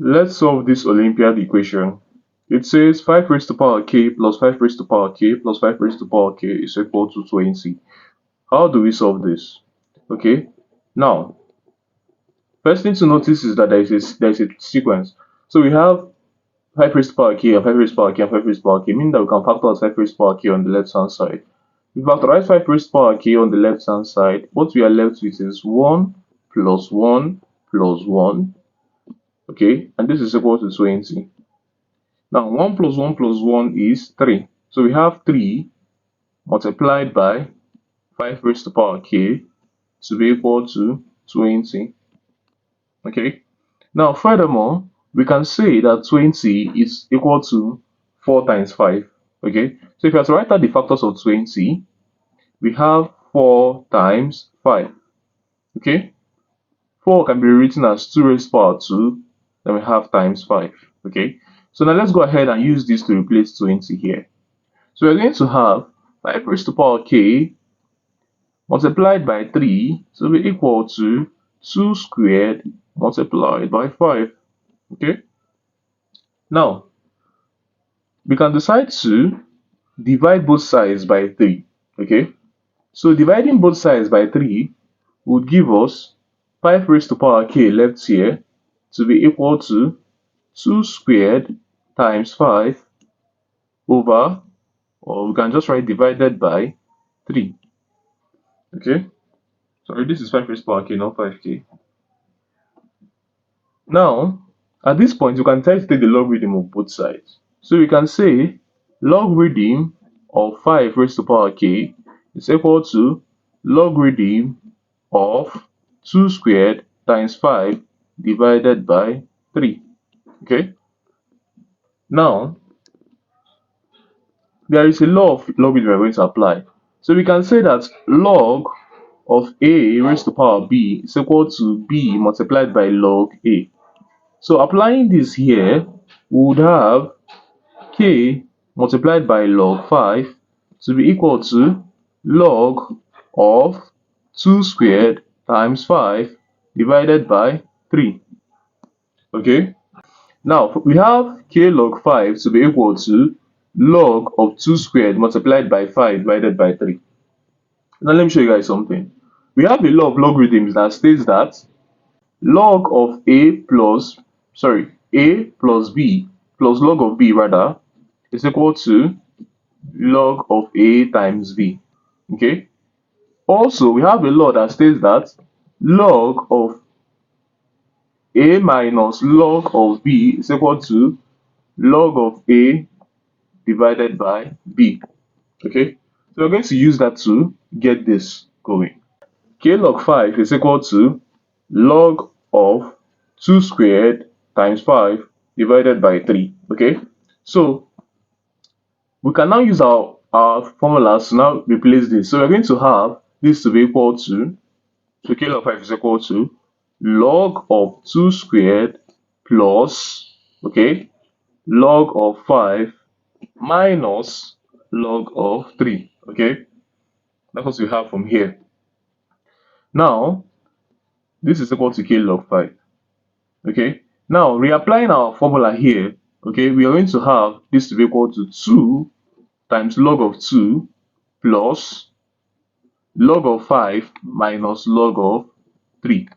Let's solve this Olympiad equation. It says 5 raised to power k plus 5 raised to power k plus 5 raised to power k is equal to 20. How do we solve this? Okay, now, first thing to notice is that there is a sequence. So we have 5 raised to power k and 5 raised to power k and 5 raised to power k, meaning that we can factor out 5 raised to power k on the left hand side. If we factorize 5 raised to power k on the left hand side, what we are left with is 1 plus 1 plus 1. Okay, and this is equal to 20. Now 1 plus 1 plus 1 is 3. So we have 3 multiplied by 5 raised to power k to be equal to 20. Okay. Now furthermore, we can say that 20 is equal to 4 times 5. Okay. So if you have to write out the factors of 20, we have 4 times 5. Okay. 4 can be written as 2 raised to power 2. Then we have times 5. Okay. So now let's go ahead and use this to replace 20 here. So we're going to have 5 raised to power k multiplied by 3 to be equal to 2 squared multiplied by 5. Okay. Now, we can decide to divide both sides by 3. Okay. So dividing both sides by 3 would give us 5 raised to power k left here to be equal to 2 squared times 5 over, or we can just write divided by 3. Okay. Sorry, this is 5 raised to power k, not 5k. Now, at this point, you can try to take the logarithm of both sides. So we can say logarithm of 5 raised to power k is equal to logarithm of 2 squared times 5 divided by 3. Okay. Now, there is a law of logarithm we're going to apply. So we can say that log of a raised to power b is equal to b multiplied by log a. So applying this here, we would have k multiplied by log 5 to be equal to log of 2 squared times 5 divided by 3. Okay. Now we have k log 5 to be equal to log of 2 squared multiplied by 5 divided by 3. Now let me show you guys something. We have a law of logarithms that states that log of a plus b plus log of b rather is equal to log of a times b. Okay. Also, we have a law that states that log of a minus log of b is equal to log of a divided by b. Okay. So we're going to use that to get this going. K log 5 is equal to log of 2 squared times 5 divided by 3. Okay. So we can now use our formulas to now replace this. So we're going to have this to be equal to, so k log 5 is equal to log of 2 squared plus, okay, log of 5 minus log of 3. Okay, that's what we have from here. Now, this is equal to k log 5. Okay, now reapplying our formula here, okay, we are going to have this to be equal to 2 times log of 2 plus log of 5 minus log of 3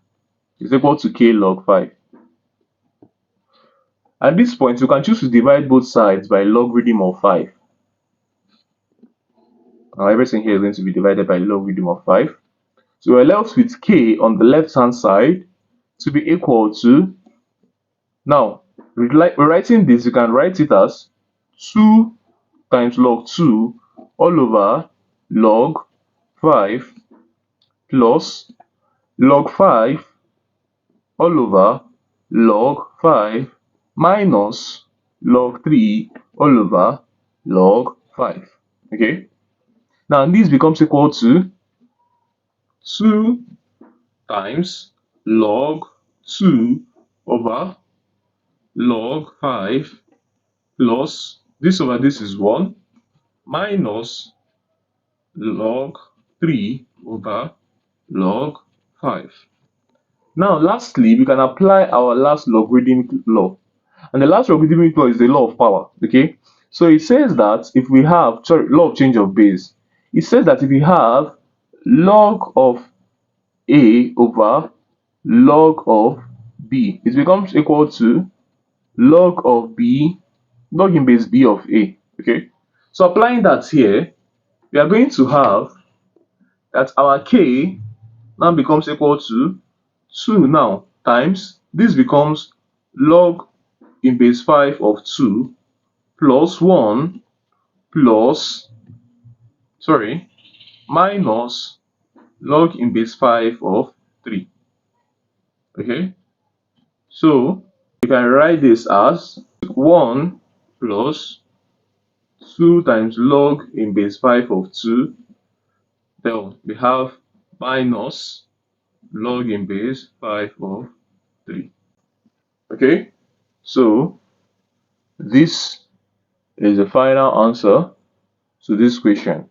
is equal to k log 5. At this point, you can choose to divide both sides by logarithm of 5. Now everything here is going to be divided by logarithm of 5. So we're left with k on the left hand side to be equal to, now rewriting this, you can write it as 2 times log 2 all over log 5 plus log 5 all over log 5 minus log 3 all over log 5. Okay. Now this becomes equal to 2 times log 2 over log 5 plus this over this is 1 minus log 3 over log 5. Now, lastly, we can apply our last logarithmic law. And the last logarithmic law is the law of power. Okay. So it says that if we have, sorry, law of change of base. It says that if we have log of A over log of B, it becomes equal to log of B, log in base B of A. Okay. So applying that here, we are going to have that our K now becomes equal to 2 now times this becomes log in base 5 of 2 plus 1 plus, sorry, minus log in base 5 of 3. Okay, so you can write this as 1 plus 2 times log in base 5 of 2, then we have minus log in base 5 of 3. Okay, so this is the final answer to this question.